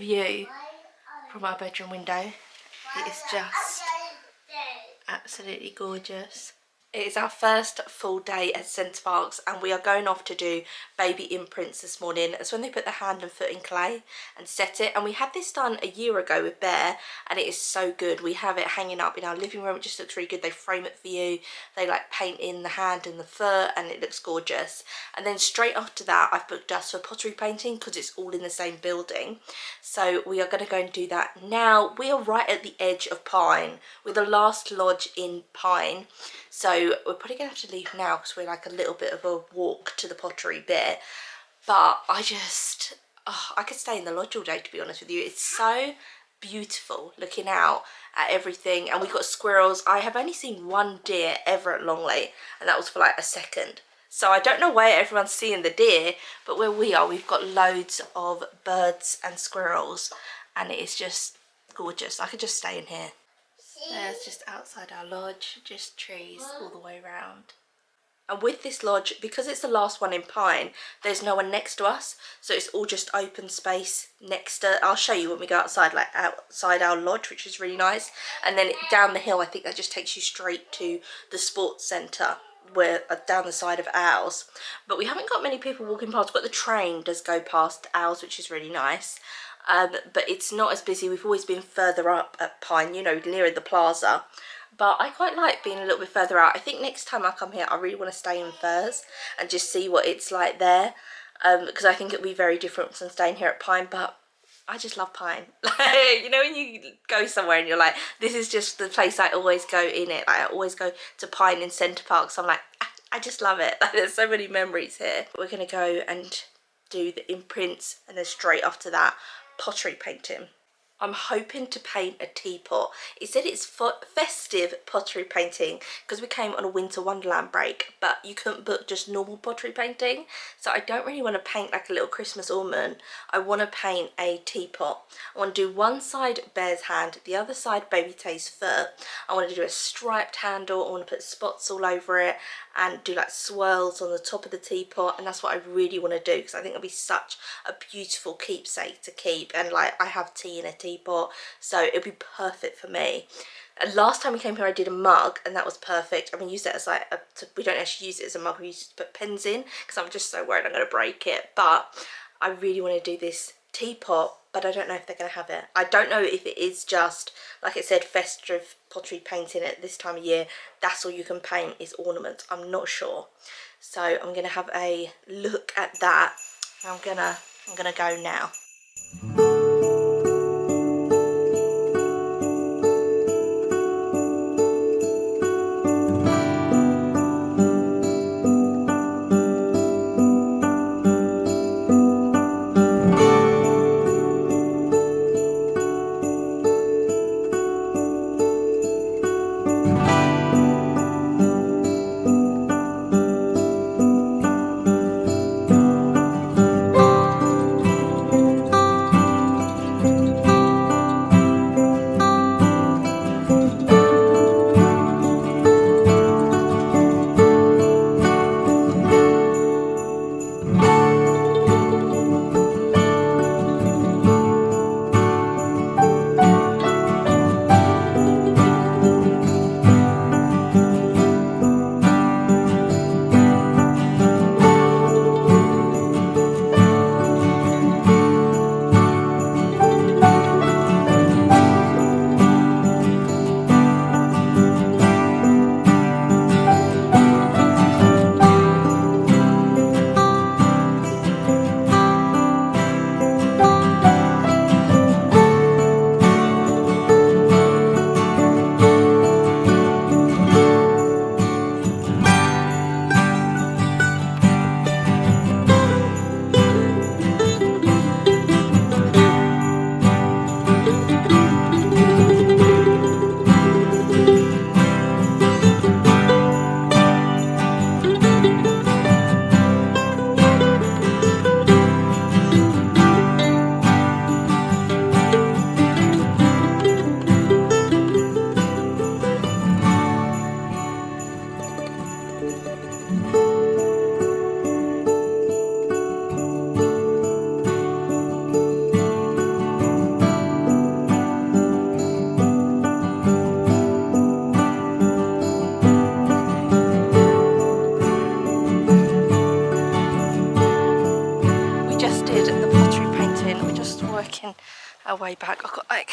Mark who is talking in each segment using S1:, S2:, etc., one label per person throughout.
S1: view from our bedroom window. It is just absolutely gorgeous. It is our first full day at PARCS and we are going off to do baby imprints this morning. It's when they put the hand and foot in clay and set it. And we had this done a year ago with Bear and it is so good. We have it hanging up in our living room. It just looks really good. They frame it for you. They like paint in the hand and the foot and it looks gorgeous. And then straight after that I've booked us for pottery painting because it's all in the same building. So we are going to go and do that now. We are right at the edge of Pine. We're the last lodge in Pine. So we're probably going to have to leave now because we're like a little bit of a walk to the pottery bit. But I just, I could stay in the lodge all day to be honest with you. It's so beautiful looking out at everything. And we've got squirrels. I have only seen one deer ever at Longleat and that was for like a second. So I don't know where everyone's seeing the deer, but where we are, we've got loads of birds and squirrels and it is just gorgeous. I could just stay in here. There's just outside our lodge, just trees all the way around. And with this lodge, because it's the last one in Pine, there's no one next to us. So it's all just open space next to, I'll show you when we go outside, like outside our lodge, which is really nice. And then down the hill, I think that just takes you straight to the sports centre, where down the side of ours. But we haven't got many people walking past. But the train does go past ours, which is really nice. But it's not as busy. We've always been further up at Pine, you know, nearer the plaza. But I quite like being a little bit further out. I think next time I come here, I really want to stay in Firs and just see what it's like there. Because I think it'll be very different from staying here at Pine. But I just love Pine. Like, you know, when you go somewhere and you're like, this is just the place I always go in it. Like, I always go to Pine in Centre Park. So I'm like, I just love it. Like, there's so many memories here. We're going to go and do the imprints and then straight after that, pottery painting. I'm hoping to paint a teapot. It said it's for festive pottery painting because we came on a winter wonderland break, but you couldn't book just normal pottery painting. So I don't really want to paint like a little Christmas ornament. I want to paint a teapot. I want to do one side Bear's hand, the other side Baby Tay's foot. I want to do a striped handle. I want to put spots all over it and do like swirls on the top of the teapot, and that's what I really want to do because I think it'll be such a beautiful keepsake to keep. And like, I have tea in a teapot, so it'll be perfect for me. And last time we came here I did a mug and that was perfect. I mean, use it as like we don't actually use it as a mug, we use it to put pens in because I'm just so worried I'm going to break it. But I really want to do this teapot, but I don't know if they're going to have it. I don't know if it is just, like it said, festive pottery painting at this time of year. That's all you can paint is ornaments. I'm not sure. So I'm going to have a look at that. I'm gonna go now. making our way back. I've got like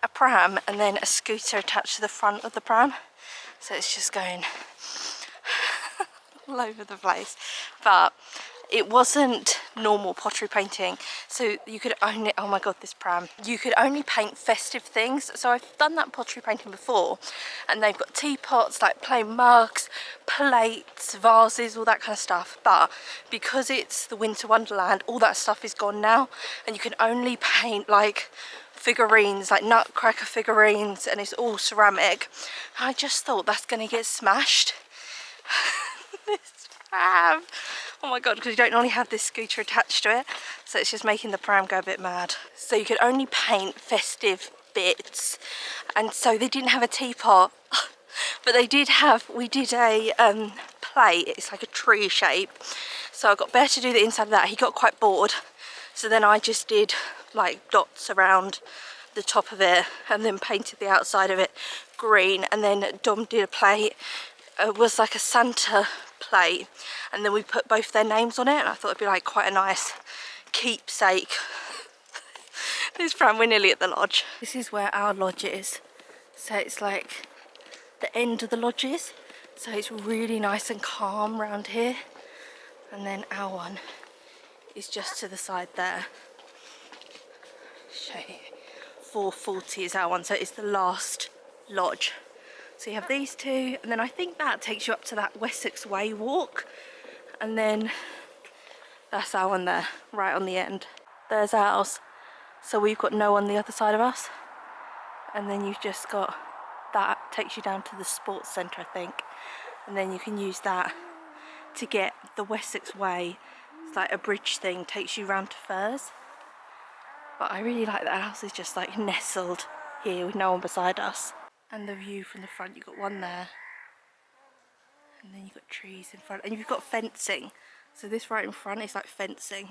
S1: a pram and then a scooter attached to the front of the pram, so it's just going all over the place. But it wasn't normal pottery painting, so you could only, oh my god, this pram, you could only paint festive things. So I've done that pottery painting before, and they've got teapots, like plain mugs, plates, vases, all that kind of stuff. But because it's the Winter Wonderland, all that stuff is gone now, and you can only paint like figurines, like nutcracker figurines, and it's all ceramic. And I just thought that's gonna get smashed. This pram, oh my god, because you don't normally have this scooter attached to it, so it's just making the pram go a bit mad. So you could only paint festive bits, and so they didn't have a teapot, but they did have, we did a plate. It's like a tree shape, so I got Bear to do the inside of that. He got quite bored, so then I just did like dots around the top of it and then painted the outside of it green, and then Dom did a plate. It was like a Santa plate, and then we put both their names on it, and I thought it'd be like quite a nice keepsake. This pram, we're nearly at the lodge. This is where our lodge is, so it's like the end of the lodges, so it's really nice and calm around here. And then our one is just to the side there. Show you. 440 is our one, so it's the last lodge. So you have these two, and then I think that takes you up to that Wessex Way walk, and then that's our one there, right on the end. There's ours. So we've got no on the other side of us, and then you've just got that takes you down to the sports centre, I think, and then you can use that to get the Wessex Way. It's like a bridge thing, takes you round to Furs. But I really like that our house is just like nestled here with no one beside us. And the view from the front, you've got one there, and then you've got trees in front, and you've got fencing. So this right in front is like fencing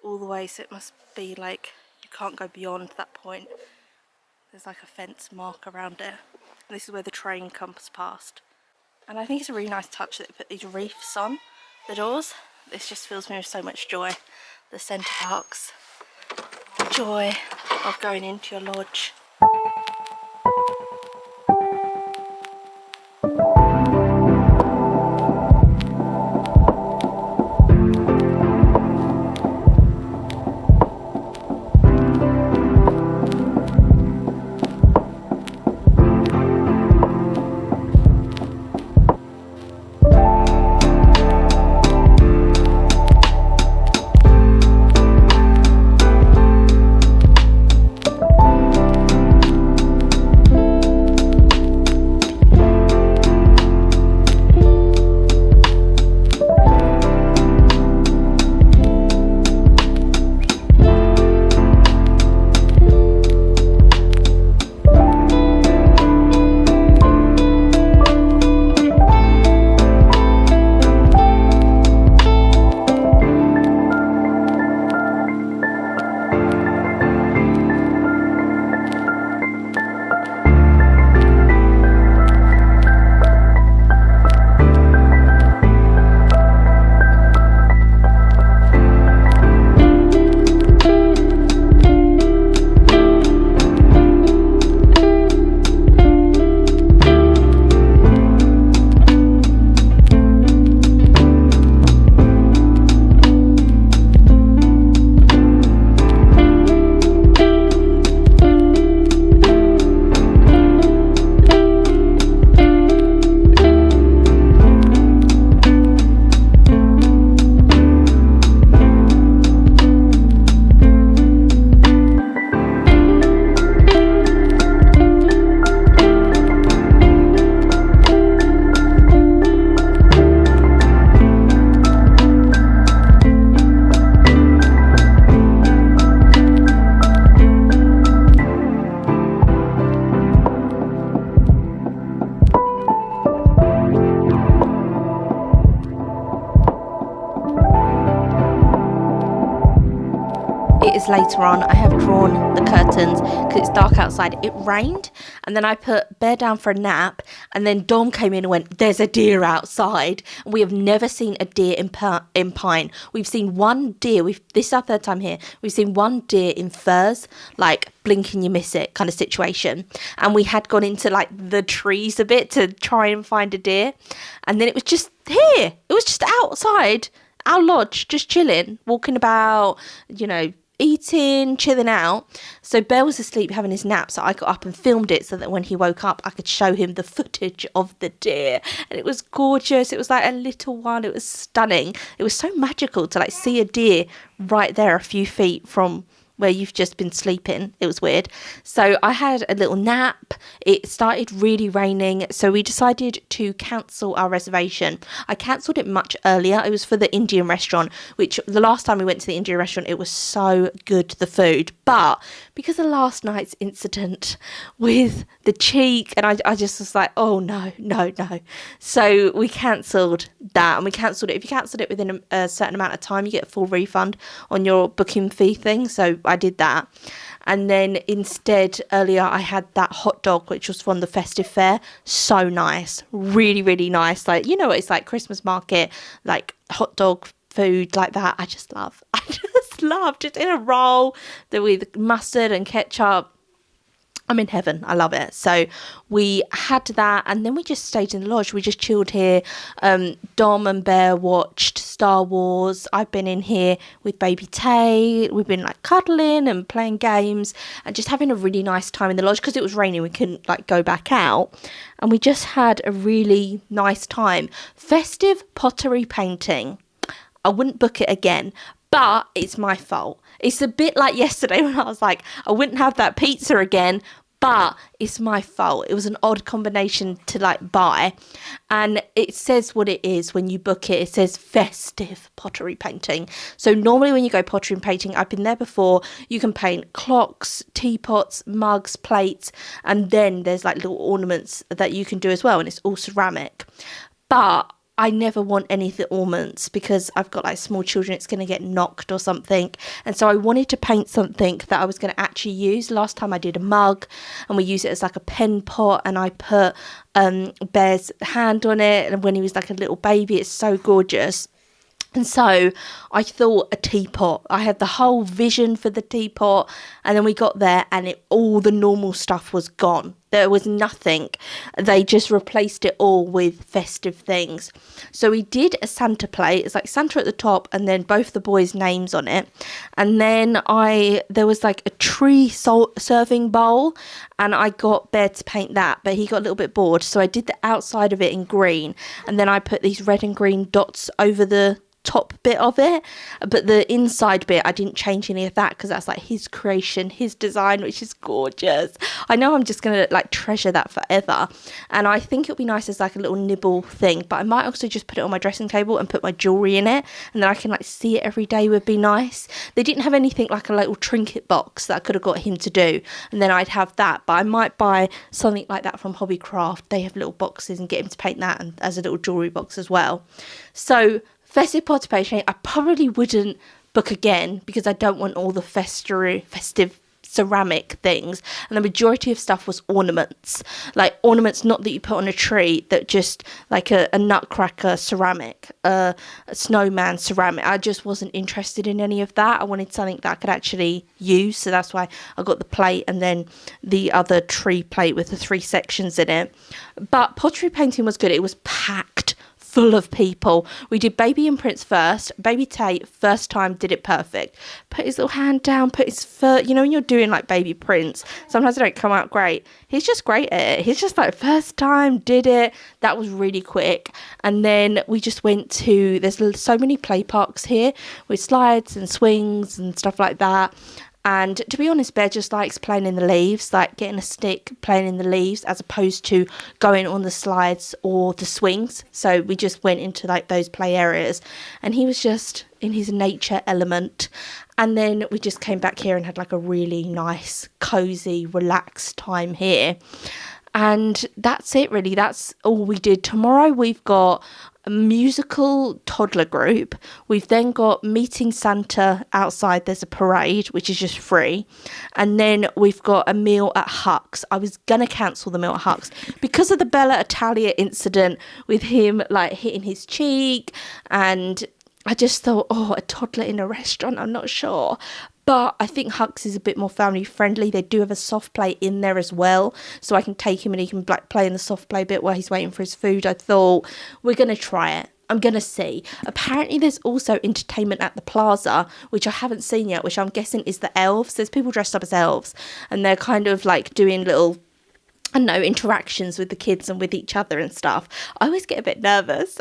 S1: all the way, so it must be like you can't go beyond that point. There's like a fence mark around it, and this is where the train comes past. And I think it's a really nice touch that they put these reefs on the doors. This just fills me with so much joy. The centre parks, the joy of going into your lodge. is later on. I have drawn the curtains because it's dark outside. It rained, and then I put Bear down for a nap, and then Dom came in and went, there's a deer outside. And we have never seen a deer in Pine. We've seen one deer. This is our third time here. We've seen one deer in furs, like blink and you miss it kind of situation. And we had gone into like the trees a bit to try and find a deer, and then it was just here. It was just outside our lodge, just chilling, walking about, you know, eating, chilling out. So Bear was asleep having his nap, so I got up and filmed it so that when he woke up I could show him the footage of the deer. And it was gorgeous. It was like a little one. It was stunning. It was so magical to like see a deer right there a few feet from where you've just been sleeping. It was weird. So I had a little nap. It started really raining, so we decided to cancel our reservation. I cancelled it much earlier. It was for the Indian restaurant, which the last time we went to the Indian restaurant, it was so good, the food. But because of last night's incident with the cheek, and I just was like, oh no. So we cancelled that, and we cancelled it. If you cancelled it within a certain amount of time, you get a full refund on your booking fee thing. So I did that. And then instead, earlier I had that hot dog, which was from the festive fair. So nice. Really, really nice. Like, you know what it's like, Christmas market, like hot dog food like that. I just love just in a roll with mustard and ketchup. I'm in heaven. I love it. So we had that, and then we just stayed in the lodge. We just chilled here. Dom and Bear watched Star Wars. I've been in here with baby Tay. We've been like cuddling and playing games and just having a really nice time in the lodge because it was raining. We couldn't like go back out, and we just had a really nice time. Festive pottery painting. I wouldn't book it again, but it's my fault. It's a bit like yesterday when I was like, I wouldn't have that pizza again, but it's my fault. It was an odd combination to like buy. And it says what it is when you book it. It says festive pottery painting. So normally when you go pottery painting, I've been there before, you can paint clocks, teapots, mugs, plates, and then there's like little ornaments that you can do as well. And it's all ceramic. But I never want any of the ornaments because I've got like small children, it's going to get knocked or something. And so I wanted to paint something that I was going to actually use. Last time I did a mug and we used it as like a pen pot, and I put Bear's hand on it, and when he was like a little baby, it's so gorgeous. And so I thought a teapot. I had the whole vision for the teapot, and then we got there and all the normal stuff was gone. There was nothing. They just replaced it all with festive things. So we did a Santa plate. It's like Santa at the top and then both the boys' names on it. And then there was like a tree serving bowl, and I got Bear to paint that, but he got a little bit bored. So I did the outside of it in green, and then I put these red and green dots over the top bit of it, but the inside bit I didn't change any of that because that's like his creation, his design, which is gorgeous. I know I'm just gonna like treasure that forever, and I think it'll be nice as like a little nibble thing, but I might also just put it on my dressing table and put my jewelry in it, and then I can like see it every day. Would be nice. They didn't have anything like a little trinket box that I could have got him to do, and then I'd have that, but I might buy something like that from Hobbycraft. They have little boxes, and get him to paint that and as a little jewelry box as well. So festive pottery painting, I probably wouldn't book again because I don't want all the festive ceramic things. And the majority of stuff was ornaments. Like ornaments not that you put on a tree, that just like a nutcracker ceramic, a snowman ceramic. I just wasn't interested in any of that. I wanted something that I could actually use. So that's why I got the plate and then the other tree plate with the 3 sections in it. But pottery painting was good. It was packed full of people. We did baby and Prince first. Baby Tate, first time, did it perfect. Put his little hand down, put his foot, you know, when you're doing like baby Prince, sometimes they don't come out great. He's just great at it. He's just like first time, did it. That was really quick. And then we just went to, there's so many play parks here with slides and swings and stuff like that. And to be honest, Bear just likes playing in the leaves, like getting a stick, playing in the leaves, as opposed to going on the slides or the swings. So we just went into like those play areas, and he was just in his nature element. And then we just came back here and had like a really nice, cozy, relaxed time here. And that's it really. That's all we did. Tomorrow we've got a musical toddler group. We've then got meeting Santa outside. There's a parade, which is just free. And then we've got a meal at Huck's. I was going to cancel the meal at Huck's because of the Bella Italia incident with him like hitting his cheek. And I just thought, oh, a toddler in a restaurant, I'm not sure. But I think Huck's is a bit more family friendly. They do have a soft play in there as well. So I can take him and he can play in the soft play bit while he's waiting for his food. I thought, we're going to try it. I'm going to see. Apparently there's also entertainment at the plaza, which I haven't seen yet, which I'm guessing is the elves. There's people dressed up as elves. And they're kind of like doing little, I don't know, interactions with the kids and with each other and stuff. I always get a bit nervous.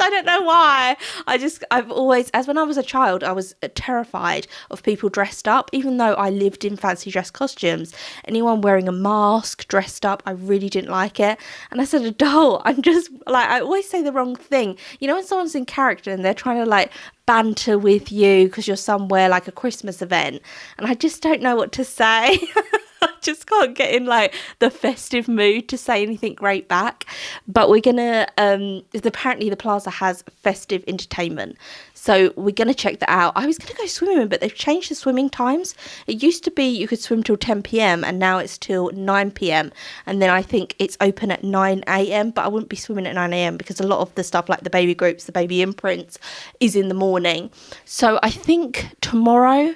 S1: I don't know why. I've always, as when I was a child, I was terrified of people dressed up, even though I lived in fancy dress costumes. Anyone wearing a mask, dressed up, I really didn't like it. And as an adult, I'm just like, I always say the wrong thing. You know, when someone's in character and they're trying to like banter with you because you're somewhere like a Christmas event, and I just don't know what to say. I just can't get in like the festive mood to say anything great back. But we're gonna apparently the plaza has festive entertainment, so we're gonna check that out. I was gonna go swimming, but they've changed the swimming times. It used to be you could swim till 10 p.m. and now it's till 9 p.m. and then I think it's open at 9 a.m. but I wouldn't be swimming at 9 a.m. because a lot of the stuff like the baby groups, the baby imprints is in the morning. So I think tomorrow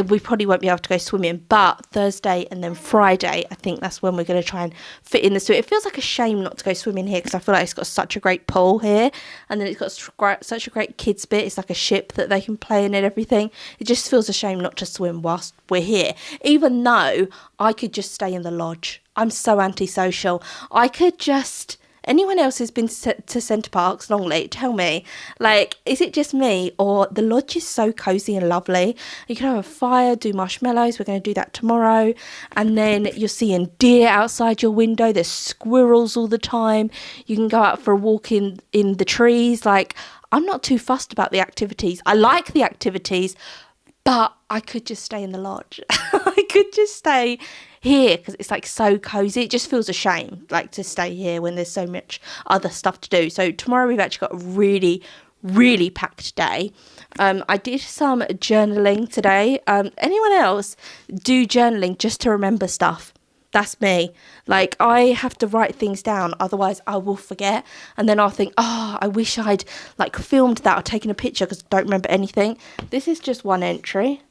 S1: we probably won't be able to go swimming, but Thursday and then Friday, I think that's when we're going to try and fit in the swim. It feels like a shame not to go swimming here because I feel like it's got such a great pool here, and then it's got such a great kids bit. It's like a ship that they can play in and everything. It just feels a shame not to swim whilst we're here, even though I could just stay in the lodge. I'm so antisocial. I could just... Anyone else who's been to Centre Parcs, Longleat, tell me, like, is it just me or the lodge is so cosy and lovely? You can have a fire, do marshmallows. We're going to do that tomorrow. And then you're seeing deer outside your window. There's squirrels all the time. You can go out for a walk in the trees. Like, I'm not too fussed about the activities. I like the activities, but I could just stay in the lodge. I could just stay here because it's like so cozy. It just feels a shame like to stay here when there's so much other stuff to do. So tomorrow we've actually got a really packed day. I did some journaling today. Anyone else do journaling just to remember stuff? That's me. Like, I have to write things down, otherwise I will forget, and then I'll think, oh, I wish I'd like filmed that or taken a picture because I don't remember anything. This is just one entry.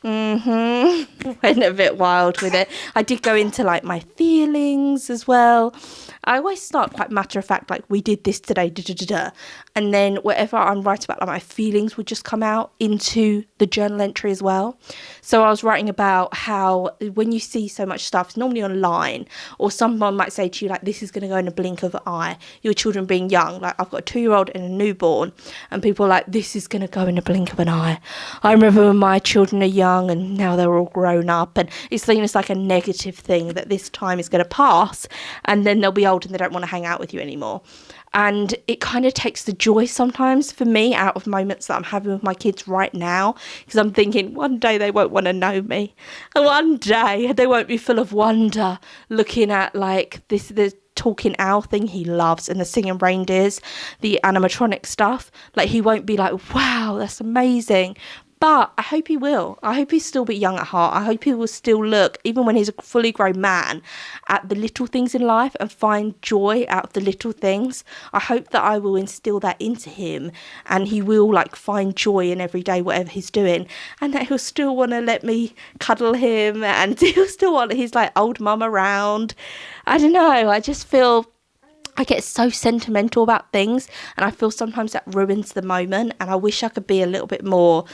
S1: Went a bit wild with it. I did go into like my feelings as well. I always start quite matter of fact, like, we did this today, and then whatever I'm writing about, like, my feelings would just come out into the journal entry as well. So I was writing about how when you see so much stuff, it's normally online, or someone might say to you like, this is going to go in a blink of an eye, your children being young. Like, I've got a 2-year-old and a newborn, and people are like, this is going to go in a blink of an eye. I remember when my children are young and now they're all grown up, and it's seen as like a negative thing that this time is going to pass and then they'll be old and they don't want to hang out with you anymore. And it kind of takes the joy sometimes for me out of moments that I'm having with my kids right now, because I'm thinking one day they won't want to know me, and one day they won't be full of wonder looking at like the talking owl thing he loves and the singing reindeers, the animatronic stuff. Like, he won't be like, wow, that's amazing. But I hope he will. I hope he'll still be young at heart. I hope he will still look, even when he's a fully grown man, at the little things in life and find joy out of the little things. I hope that I will instill that into him, and he will like find joy in every day, whatever he's doing, and that he'll still want to let me cuddle him, and he'll still want his like old mum around. I don't know. I just feel I get so sentimental about things, and I feel sometimes that ruins the moment, and I wish I could be a little bit more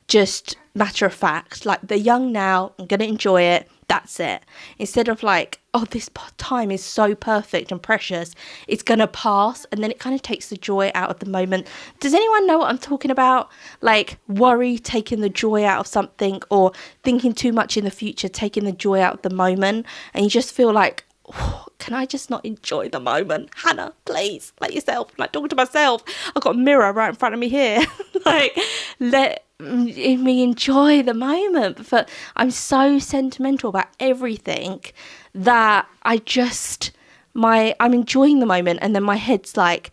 S1: just matter of fact, like, they're young now, I'm gonna enjoy it, that's it, instead of like, oh, this time is so perfect and precious, it's gonna pass, and then it kind of takes the joy out of the moment. Does anyone know what I'm talking about? Like, worry taking the joy out of something, or thinking too much in the future taking the joy out of the moment, and you just feel like, oh, can I just not enjoy the moment? Hannah, please, let yourself, like, talking to myself, I've got a mirror right in front of me here. Like, let me enjoy the moment. But I'm so sentimental about everything that I'm enjoying the moment, and then my head's like,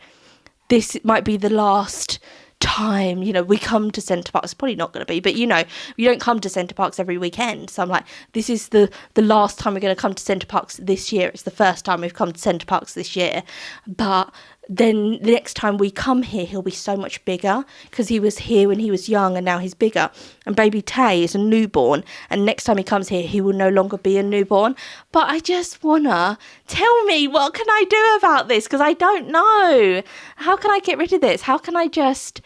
S1: this might be the last time, you know, we come to Centre Parks. It's probably not going to be, but you know, you don't come to Centre Parks every weekend. So I'm like, this is the last time we're going to come to Centre Parks this year. It's the first time we've come to Centre Parks this year. But then the next time we come here, he'll be so much bigger, because he was here when he was young and now he's bigger. And baby Tay is a newborn, and next time he comes here, he will no longer be a newborn. But I just wanna, tell me, what can I do about this? Because I don't know. How can I get rid of this? How can I just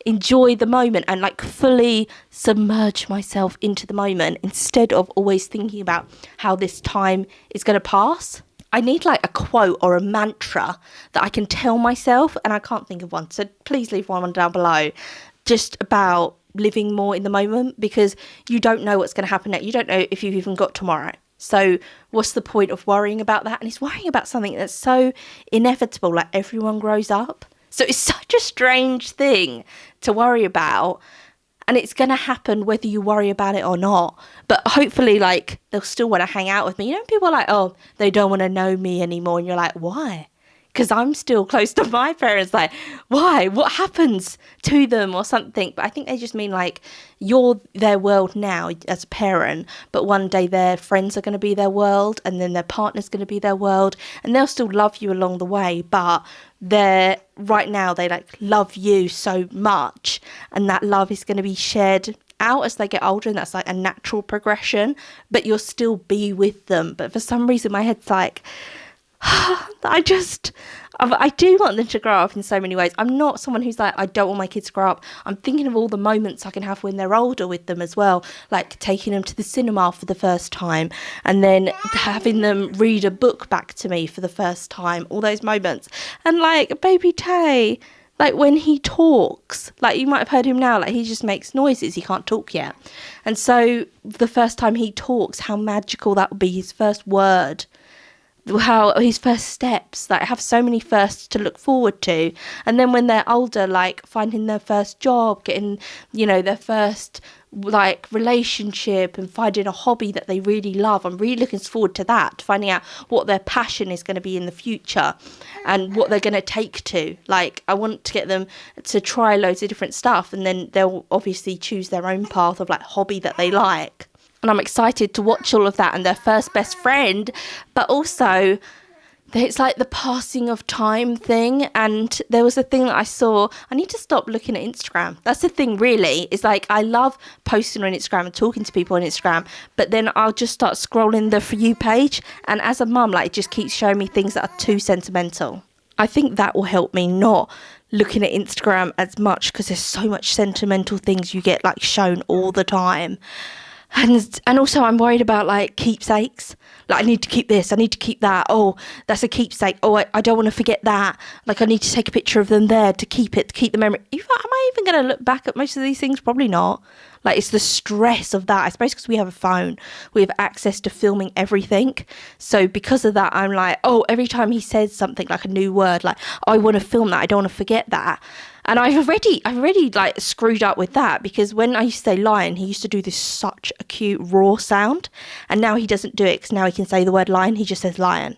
S1: enjoy the moment and like fully submerge myself into the moment, instead of always thinking about how this time is going to pass? I need like a quote or a mantra that I can tell myself, and I can't think of one. So please leave one down below, just about living more in the moment, because you don't know what's going to happen next. You don't know if you've even got tomorrow. So what's the point of worrying about that? And it's worrying about something that's so inevitable, like everyone grows up. So it's such a strange thing to worry about. And it's going to happen whether you worry about it or not. But hopefully, like, they'll still want to hang out with me. You know, people are like, oh, they don't want to know me anymore. And you're like, why? Because I'm still close to my parents. Like, why? What happens to them or something? But I think they just mean, like, you're their world now as a parent. But one day their friends are going to be their world. And then their partner's going to be their world. And they'll still love you along the way. But right now they like love you so much, and that love is going to be shared out as they get older, and that's like a natural progression, but you'll still be with them. But for some reason my head's like, I do want them to grow up in so many ways. I'm not someone who's like, I don't want my kids to grow up. I'm thinking of all the moments I can have when they're older with them as well, like taking them to the cinema for the first time, and then having them read a book back to me for the first time, all those moments. And like baby Tay, like when he talks, like you might have heard him now, like he just makes noises, he can't talk yet. And so the first time he talks, how magical that would be, his first word, how his first steps, like have so many firsts to look forward to. And then when they're older, like finding their first job, getting, you know, their first like relationship, and finding a hobby that they really love. I'm really looking forward to that, finding out what their passion is going to be in the future and what they're going to take to. Like I want to get them to try loads of different stuff, and then they'll obviously choose their own path of like hobby that they like. And I'm excited to watch all of that, and their first best friend. But also, it's like the passing of time thing. And there was a thing that I saw. I need to stop looking at Instagram. That's the thing, really. It's like I love posting on Instagram and talking to people on Instagram. But then I'll just start scrolling the For You page. And as a mum, like it just keeps showing me things that are too sentimental. I think that will help me not looking at Instagram as much, because there's so much sentimental things you get like shown all the time. And also I'm worried about like keepsakes. Like I need to keep this, I need to keep that. Oh, that's a keepsake. Oh, I don't want to forget that. Like I need to take a picture of them there to keep it, to keep the memory. Am I even going to look back at most of these things? Probably not. Like it's the stress of that. I suppose because we have a phone, we have access to filming everything. So because of that, I'm like, oh, every time he says something like a new word, like oh, I want to film that, I don't want to forget that. And I've already like screwed up with that, because when I used to say lion, he used to do this such a cute raw sound, and now he doesn't do it, because now he can say the word lion, he just says lion.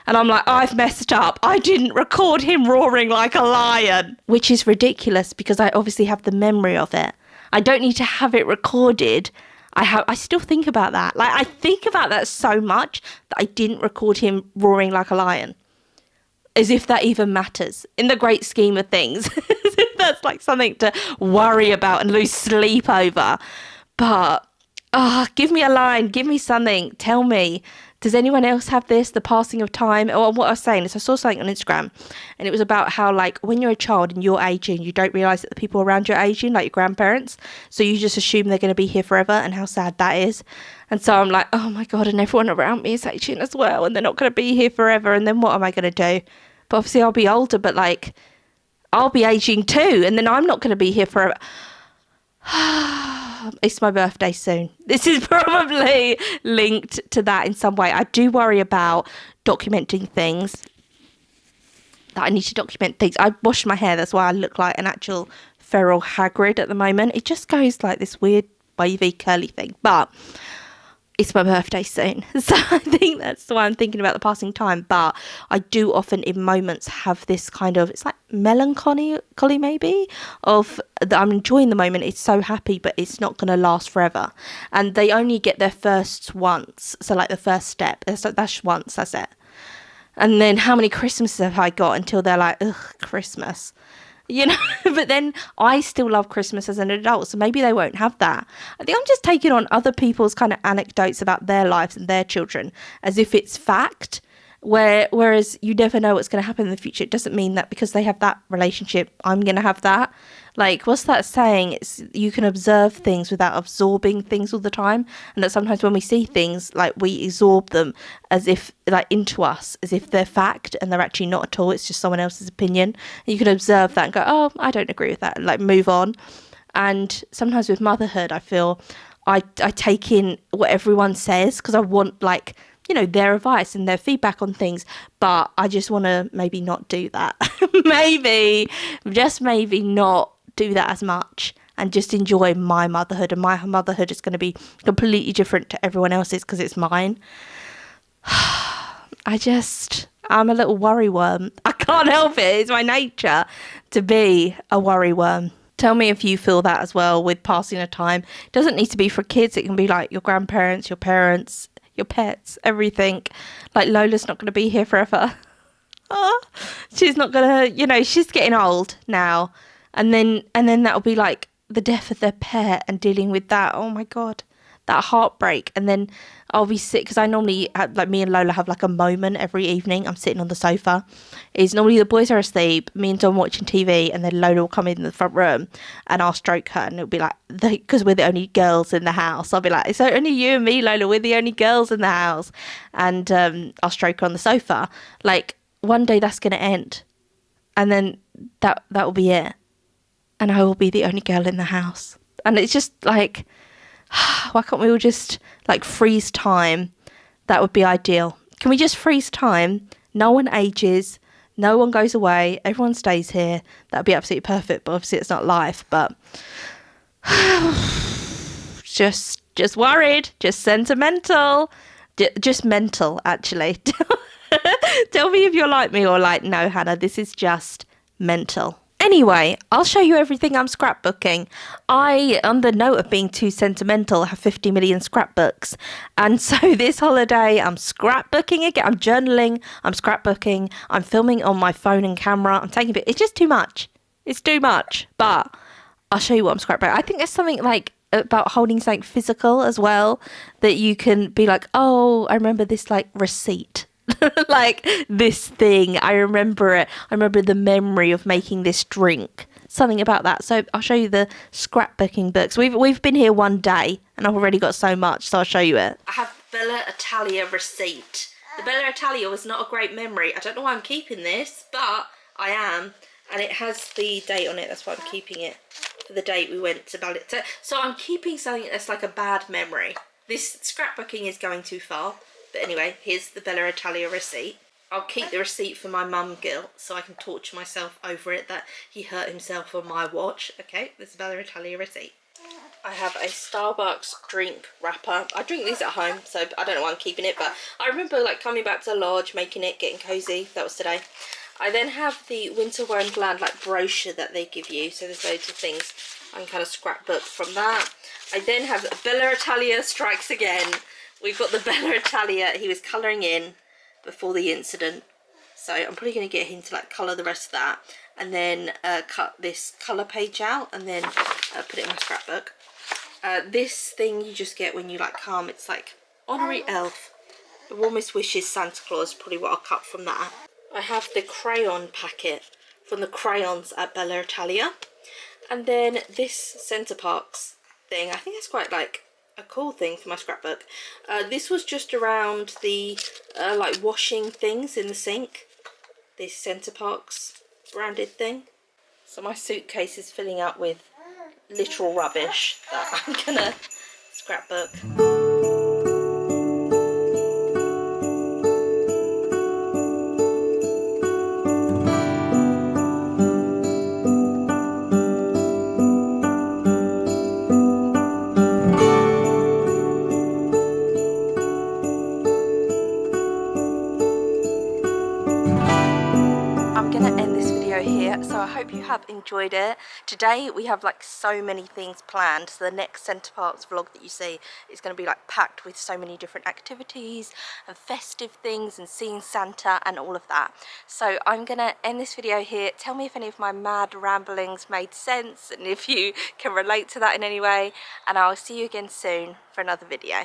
S1: And I'm like, I've messed up. I didn't record him roaring like a lion, which is ridiculous, because I obviously have the memory of it. I don't need to have it recorded. I still think about that. Like I think about that so much that I didn't record him roaring like a lion. As if that even matters in the great scheme of things. As if that's like something to worry about and lose sleep over. But give me a line, give me something, tell me. Does anyone else have this, the passing of time? Or what I was saying is I saw something on Instagram, and it was about how like when you're a child and you're aging, you don't realise that the people around you are aging, like your grandparents. So you just assume they're going to be here forever, and how sad that is. And so I'm like, oh my God, and everyone around me is aging as well, and they're not going to be here forever. And then what am I going to do? But obviously I'll be older, but like I'll be aging too, and then I'm not going to be here forever. It's my birthday soon. This is probably linked to that in some way. I do worry about documenting things. That I need to document things. I washed my hair, that's why I look like an actual feral Hagrid at the moment. It just goes like this weird wavy curly thing. But it's my birthday soon, so I think that's why I'm thinking about the passing time. But I do often in moments have this kind of, it's like melancholy maybe, of that I'm enjoying the moment, it's so happy, but it's not going to last forever. And they only get their first once, so like the first step, that's once, that's it. And then how many Christmases have I got until they're like, ugh, Christmas, you know? But then I still love Christmas as an adult, so maybe they won't have that. I think I'm just taking on other people's kind of anecdotes about their lives and their children as if it's fact, whereas you never know what's going to happen in the future. It doesn't mean that because they have that relationship, I'm going to have that. Like, what's that saying? It's you can observe things without absorbing things all the time. And that sometimes when we see things, like, we absorb them as if, like, into us, as if they're fact, and they're actually not at all. It's just someone else's opinion. And you can observe that and go, oh, I don't agree with that, and, like, move on. And sometimes with motherhood, I feel I take in what everyone says because I want, like, you know, their advice and their feedback on things, but I just want to maybe not do that. Maybe, just maybe not do that as much and just enjoy my motherhood. And my motherhood is going to be completely different to everyone else's because it's mine. I'm a little worry worm. I can't help it. It's my nature to be a worry worm. Tell me if you feel that as well with passing of time. It doesn't need to be for kids. It can be like your grandparents, your parents, your pets, everything. Like Lola's not going to be here forever. She's not going to, you know, she's getting old now. And then that'll be like the death of their pet and dealing with that. Oh my God, that heartbreak. And then I'll be sick because I normally have, like, me and Lola have like a moment every evening. I'm sitting on the sofa. It's normally the boys are asleep, me and Dom watching TV, and then Lola will come in the front room and I'll stroke her, and it'll be like, because we're the only girls in the house, I'll be like, so only you and me, Lola, we're the only girls in the house. And I'll stroke her on the sofa. Like, one day that's going to end. And then that will be it. And I will be the only girl in the house. And it's just like, why can't we all just like freeze time? That would be ideal. Can we just freeze time? No one ages, no one goes away, everyone stays here. That would be absolutely perfect. But obviously it's not life. But just worried, just sentimental, just mental actually. Tell me if you're like me or like, no, Hannah, this is just mental. Anyway, I'll show you everything I'm scrapbooking. I, on the note of being too sentimental, have 50 million scrapbooks. And so this holiday, I'm scrapbooking again. I'm journaling, I'm scrapbooking, I'm filming on my phone and camera. I'm taking a bit. It's just too much. It's too much. But I'll show you what I'm scrapbooking. I think there's something like about holding something physical as well, that you can be like, oh, I remember this like receipt. Like this thing, I remember it. I remember the memory of making this drink. Something about that. So I'll show you the scrapbooking books. We've been here one day and I've already got so much, so I'll show you it. I have Bella Italia receipt. The Bella Italia was not a great memory. I don't know why I'm keeping this, but I am. And it has the date on it, that's why I'm keeping it. For the date we went to Bella. So I'm keeping something that's like a bad memory. This scrapbooking is going too far. But anyway, here's the Bella Italia receipt. I'll keep the receipt for my mum guilt, so I can torture myself over it that he hurt himself on my watch. Okay, this is Bella Italia receipt. I have a Starbucks drink wrapper. I drink these at home, so I don't know why I'm keeping it, but I remember like coming back to the lodge, making it, getting cozy. That was today. I then have the Winter Wonderland like brochure that they give you, so there's loads of things I can kind of scrapbook from that. I then have Bella Italia Strikes Again. We've got the Bella Italia he was colouring in before the incident. So I'm probably going to get him to like colour the rest of that. And then cut this colour page out and then put it in my scrapbook. This thing you just get when you like come. It's like Honorary Elf. The Warmest Wishes Santa Claus. Probably what I'll cut from that. I have the crayon packet from the crayons at Bella Italia. And then this Centre Parks thing. I think it's quite like a cool thing for my scrapbook. This was just around the like washing things in the sink. This Centre Parks branded thing. So my suitcase is filling up with literal rubbish that I'm gonna scrapbook. have enjoyed it. Today we have like so many things planned, so the next Centre Parks vlog that you see is going to be like packed with so many different activities and festive things and seeing Santa and all of that. So I'm going to end this video here. Tell me if any of my mad ramblings made sense and if you can relate to that in any way, and I'll see you again soon for another video.